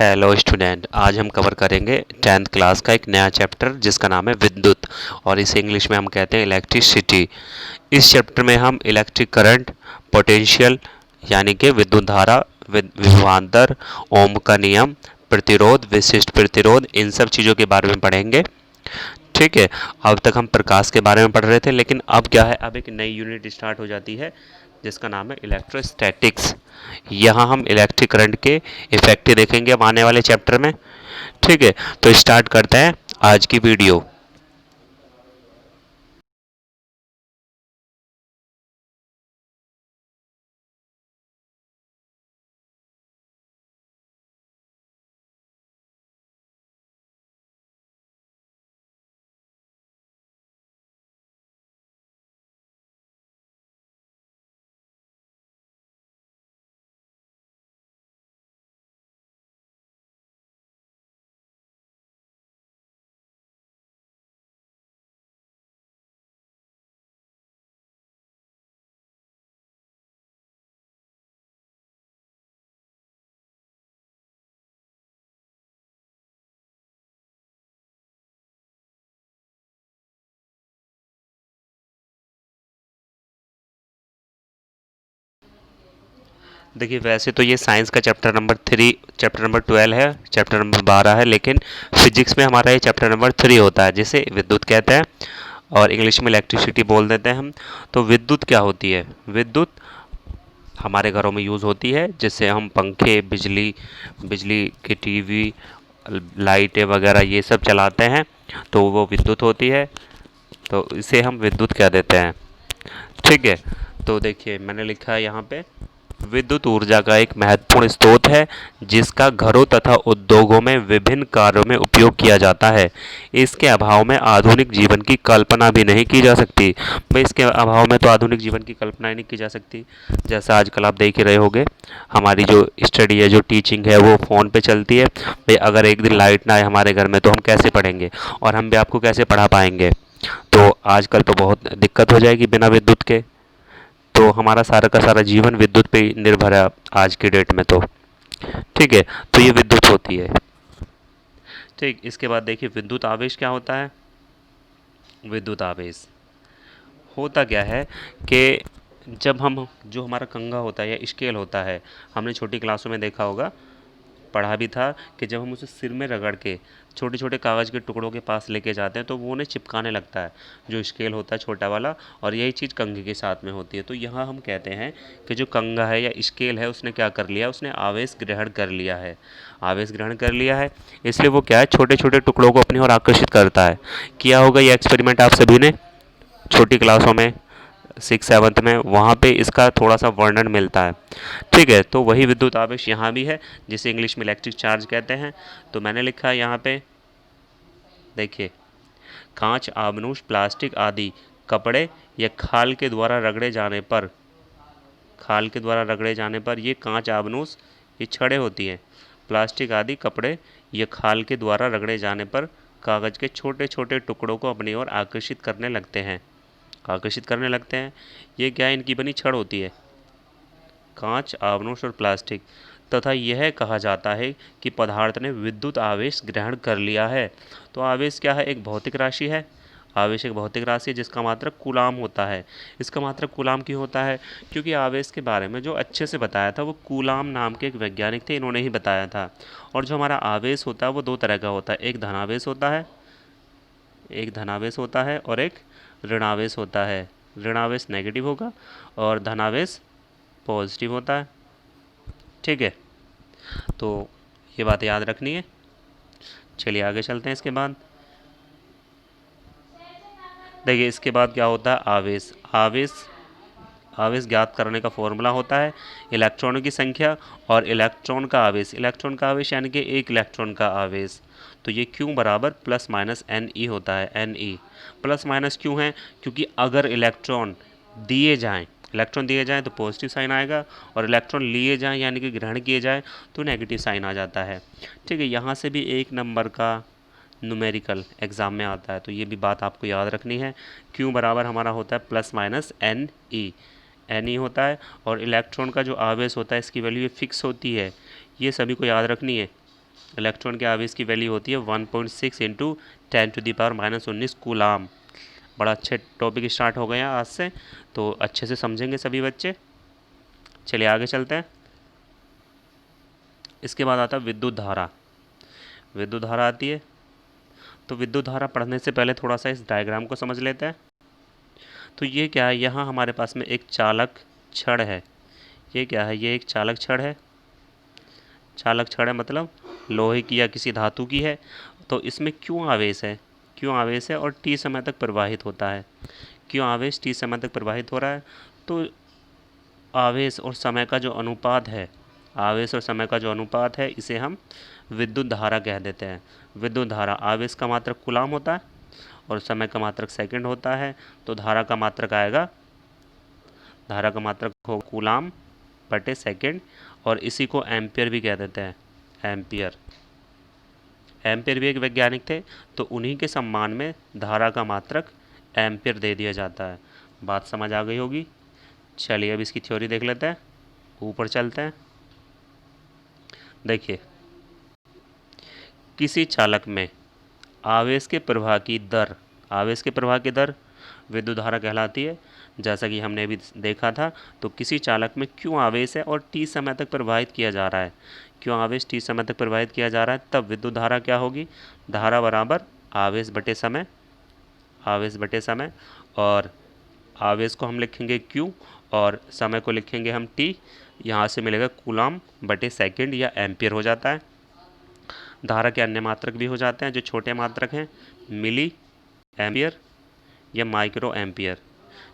Hello student, आज हम cover करेंगे 10th क्लास का एक नया चैप्टर जिसका नाम है विद्युत और इसे इंग्लिश में हम कहते हैं इलेक्ट्रिसिटी। इस चैप्टर में हम इलेक्ट्रिक करंट, पोटेंशियल यानी कि विद्युत धारा, विभवांतर, ओम का नियम, प्रतिरोध, विशिष्ट प्रतिरोध, इन सब चीज़ों के बारे में पढ़ेंगे। ठीक है। अब तक हम प्रकाश के बारे में पढ़ रहे थे, लेकिन अब क्या है, अब एक नई यूनिट स्टार्ट हो जाती है जिसका नाम है इलेक्ट्रोस्टैटिक्स। यहाँ हम इलेक्ट्रिक करंट के इफेक्ट देखेंगे अब आने वाले चैप्टर में। ठीक है, तो स्टार्ट करते हैं आज की वीडियो। देखिए, वैसे तो ये साइंस का चैप्टर नंबर 12 है, चैप्टर नंबर 12 है, लेकिन फिजिक्स में हमारा ये चैप्टर नंबर 3 होता है, जिसे विद्युत कहते हैं और इंग्लिश में इलेक्ट्रिसिटी बोल देते हैं हम। तो विद्युत क्या होती है? विद्युत हमारे घरों में यूज़ होती है, जिससे हम पंखे, बिजली बिजली की टीवी, लाइटें वगैरह ये सब चलाते हैं, तो वो विद्युत होती है। तो इसे हम विद्युत कह देते हैं। ठीक है। तो देखिए, मैंने लिखा है यहाँ पे, विद्युत ऊर्जा का एक महत्वपूर्ण स्रोत है जिसका घरों तथा उद्योगों में विभिन्न कार्यों में उपयोग किया जाता है। इसके अभाव में आधुनिक जीवन की कल्पना भी नहीं की जा सकती। भाई, इसके अभाव में तो आधुनिक जीवन की कल्पना ही नहीं की जा सकती। जैसा आजकल आप देख ही रहे होंगे, हमारी जो स्टडी है, जो टीचिंग है, वो फ़ोन पे चलती है। भाई, अगर एक दिन लाइट ना आए हमारे घर में तो हम कैसे पढ़ेंगे, और हम भी आपको कैसे पढ़ा पाएंगे? तो आजकल तो बहुत दिक्कत हो जाएगी बिना विद्युत के। तो हमारा सारा का सारा जीवन विद्युत पे ही निर्भर है आज की डेट में तो। ठीक है, तो ये विद्युत होती है। ठीक, इसके बाद देखिए, विद्युत आवेश क्या होता है? विद्युत आवेश होता क्या है कि जब हम, जो हमारा कंघा होता है या स्केल होता है, हमने छोटी क्लासों में देखा होगा, पढ़ा भी था कि जब हम उसे सिर में रगड़ के छोटे छोटे कागज़ के टुकड़ों के पास लेके जाते हैं तो वो उन्हें चिपकाने लगता है, जो स्केल होता है छोटा वाला, और यही चीज़ कंघे के साथ में होती है। तो यहाँ हम कहते हैं कि जो कंघा है या स्केल है, उसने क्या कर लिया, उसने आवेश ग्रहण कर लिया है। आवेश ग्रहण कर लिया है, इसलिए वो क्या है, छोटे छोटे टुकड़ों को अपनी ओर आकर्षित करता है। किया होगा ये एक्सपेरिमेंट आप सभी ने छोटी क्लासों में, 6 7 में, वहाँ पे इसका थोड़ा सा वर्णन मिलता है। ठीक है, तो वही विद्युत आवेश यहाँ भी है, जिसे इंग्लिश में इलेक्ट्रिक चार्ज कहते हैं। तो मैंने लिखा है यहाँ पे, देखिए, कांच, आबनूस, प्लास्टिक आदि कपड़े या खाल के द्वारा रगड़े जाने पर ये कांच, आबनूस, ये छड़ें होती हैं। प्लास्टिक आदि कपड़े या खाल के द्वारा रगड़े जाने पर कागज़ के छोटे छोटे टुकड़ों को अपनी ओर आकर्षित करने लगते हैं। ये क्या है, इनकी बनी छड़ होती है, कांच, आवनुष और प्लास्टिक। तथा यह कहा जाता है कि पदार्थ ने विद्युत आवेश ग्रहण कर लिया है। तो आवेश क्या है? एक भौतिक राशि है। आवेश एक भौतिक राशि है जिसका मात्रक कूलाम होता है। इसका मात्रक कूलाम क्यों होता है? क्योंकि आवेश के बारे में जो अच्छे से बताया था वो कूलाम नाम के एक वैज्ञानिक थे, इन्होंने ही बताया था। और जो हमारा आवेश होता है वो दो तरह का होता है, एक धनावेश होता है और एक ऋणावेश होता है। ऋणावेश नेगेटिव होगा और धनावेश पॉजिटिव होता है। ठीक है, तो ये बात याद रखनी है। चलिए आगे चलते हैं। इसके बाद देखिए, इसके बाद क्या होता है, आवेश। आवेश आवेश ज्ञात करने का फॉर्मूला होता है इलेक्ट्रॉनों की संख्या और इलेक्ट्रॉन का आवेश यानी कि एक इलेक्ट्रॉन का आवेश। तो ये क्यू बराबर प्लस माइनस एन ई होता है। एन ई प्लस माइनस क्यों है? क्योंकि अगर इलेक्ट्रॉन दिए जाएं तो पॉजिटिव साइन आएगा, और इलेक्ट्रॉन लिए जाएं यानी कि ग्रहण किए जाएं तो नेगेटिव साइन आ जाता है। ठीक है, यहाँ से भी 1 नंबर का न्यूमेरिकल एग्ज़ाम में आता है, तो ये भी बात आपको याद रखनी है। क्यू बराबर हमारा होता है प्लस माइनस एन ई होता है, और इलेक्ट्रॉन का जो आवेश होता है इसकी वैल्यू फिक्स होती है, ये सभी को याद रखनी है। इलेक्ट्रॉन के आवेश की वैल्यू होती है 1.6 इंटू 10⁻⁻19 कूलाम। बड़ा अच्छे टॉपिक स्टार्ट हो गए हैं आज से, तो अच्छे से समझेंगे सभी बच्चे। चलिए आगे चलते हैं। इसके बाद आता है विद्युत धारा। विद्युत धारा आती है, तो विद्युत धारा पढ़ने से पहले थोड़ा सा इस डायग्राम को समझ लेते हैं। तो ये क्या है, यहाँ हमारे पास में एक चालक छड़ है। ये क्या है, ये एक चालक छड़ है। चालक छड़ है मतलब लोहे की या किसी धातु की है। तो इसमें क्यों आवेश है, क्यों आवेश है और टी समय तक प्रवाहित होता है। क्यों आवेश टी समय तक प्रवाहित हो रहा है, तो आवेश और समय का जो अनुपात है, आवेश और समय का जो अनुपात है, इसे हम विद्युत धारा कह देते हैं। विद्युत धारा, आवेश का मात्रक कूलाम होता है और समय का मात्रक सेकंड होता है, तो धारा का मात्रक आएगा, धारा का मात्रक हो कूलाम बटे सेकंड, और इसी को एम्पियर भी कह देते हैं। एम्पियर, एम्पियर भी एक वैज्ञानिक थे, तो उन्हीं के सम्मान में धारा का मात्रक एम्पियर दे दिया जाता है। बात समझ आ गई होगी। चलिए अब इसकी थ्योरी देख लेते हैं, ऊपर चलते हैं। देखिए, किसी चालक में आवेश के प्रवाह की दर, आवेश के प्रवाह की दर विद्युत धारा कहलाती है। जैसा कि हमने अभी देखा था, तो किसी चालक में क्यों आवेश है और टी समय तक प्रवाहित किया जा रहा है, क्यों आवेश टी समय तक प्रवाहित किया जा रहा है, तब विद्युत धारा क्या होगी, धारा बराबर आवेश बटे समय, आवेश बटे समय, और आवेश को हम लिखेंगे क्यू और समय को लिखेंगे हम टी। यहाँ से मिलेगा कूलाम बटे सेकंड या एम्पियर हो जाता है। धारा के अन्य मात्रक भी हो जाते हैं जो छोटे मात्रक हैं, मिली एम्पियर या माइक्रो एम्पियर।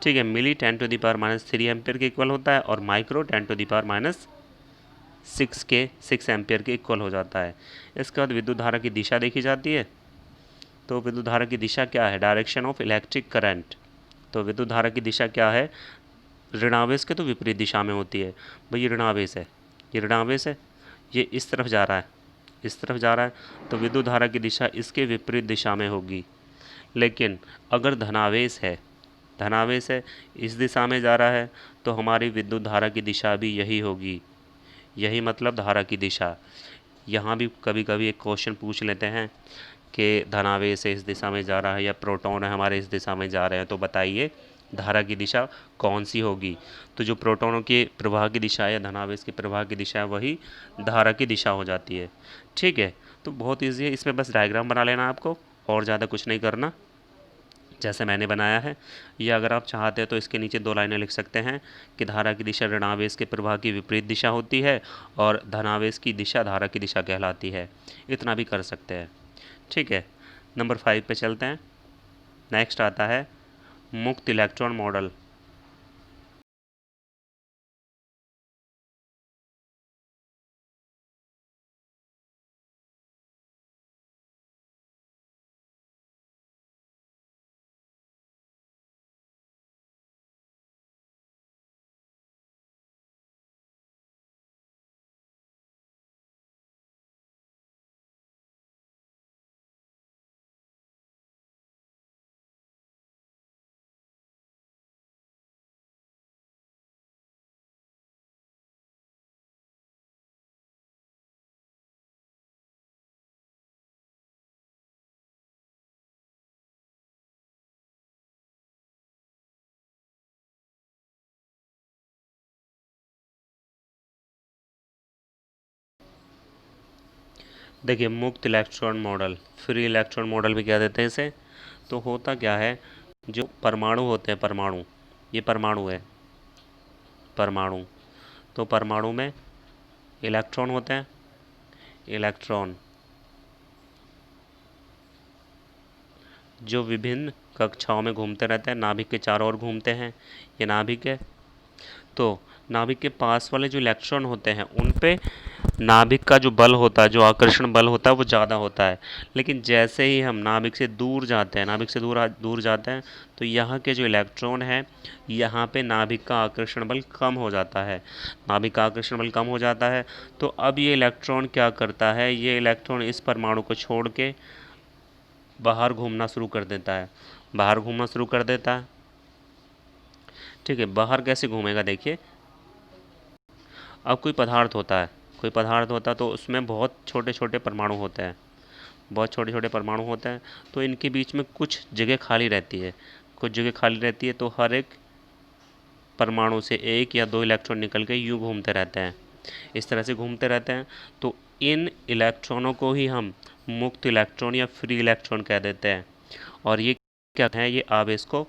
ठीक है, मिली 10⁻³ एम्पियर के इक्वल होता है और माइक्रो 10⁻6 एम्पियर के इक्वल हो जाता है। इसके बाद विद्युत धारा की दिशा देखी जाती है। तो विद्युत धारा की दिशा क्या है, डायरेक्शन ऑफ इलेक्ट्रिक करंट। तो विद्युत धारा की दिशा क्या है, ऋणावेश के तो विपरीत दिशा में होती है। भाई ये ऋणावेश है, ये ऋणावेश है, ये इस तरफ जा रहा है, इस तरफ जा रहा है, तो विद्युत धारा की दिशा इसके विपरीत दिशा में होगी। लेकिन अगर धनावेश है, धनावेश है, इस दिशा में जा रहा है, तो हमारी विद्युत धारा की दिशा भी यही होगी। यही मतलब धारा की दिशा। यहाँ भी कभी कभी एक क्वेश्चन पूछ लेते हैं कि धनावेश इस दिशा में जा रहा है या प्रोटॉन है हमारे इस दिशा में जा रहे हैं, तो बताइए धारा की दिशा कौन सी होगी। तो जो प्रोटॉनों के प्रवाह की दिशा है या धनावेश के प्रवाह की दिशा है, वही धारा की दिशा हो जाती है। ठीक है, तो बहुत ईजी है, इसमें बस डायग्राम बना लेना आपको, और ज़्यादा कुछ नहीं करना, जैसे मैंने बनाया है। या अगर आप चाहते हैं तो इसके नीचे 2 लाइनें लिख सकते हैं कि धारा की दिशा ऋणावेश के प्रवाह की विपरीत दिशा होती है और धनावेश की दिशा धारा की दिशा कहलाती है। इतना भी कर सकते हैं। ठीक है, नंबर 5 पे चलते हैं। नेक्स्ट आता है मुक्त इलेक्ट्रॉन मॉडल। देखिए, मुक्त electron model, free electron model भी कह देते हैं इसे। तो होता क्या है, जो परमाणु होते हैं, परमाणु, ये परमाणु है, परमाणु, तो परमाणु में इलेक्ट्रॉन होते हैं। इलेक्ट्रॉन जो विभिन्न कक्षाओं में घूमते रहते हैं, नाभिक के चारों ओर घूमते हैं, ये नाभिक है। तो नाभिक के पास वाले जो इलेक्ट्रॉन होते हैं उन पे नाभिक का जो बल होता है, जो आकर्षण बल होता है, वो ज़्यादा होता है। लेकिन जैसे ही हम नाभिक से दूर जाते हैं, नाभिक से दूर जाते हैं, तो यहाँ के जो इलेक्ट्रॉन हैं, यहाँ पे नाभिक का आकर्षण बल कम हो जाता है। नाभिक का आकर्षण बल कम हो जाता है, तो अब ये इलेक्ट्रॉन क्या करता है, ये इलेक्ट्रॉन इस परमाणु को छोड़ के बाहर घूमना शुरू कर देता है, बाहर घूमना शुरू कर देता है। ठीक है, बाहर कैसे घूमेगा, देखिए, अब कोई पदार्थ होता है, कोई पदार्थ होता है तो उसमें बहुत छोटे छोटे परमाणु होते हैं, बहुत छोटे छोटे परमाणु होते हैं, तो इनके बीच में कुछ जगह खाली रहती है, कुछ जगह खाली रहती है, तो हर एक परमाणु से एक या दो इलेक्ट्रॉन निकल के यूं घूमते रहते हैं, इस तरह से घूमते रहते हैं। तो इन इलेक्ट्रॉनों को ही हम मुक्त इलेक्ट्रॉन या फ्री इलेक्ट्रॉन कह देते हैं। और ये क्या है, ये आवेश को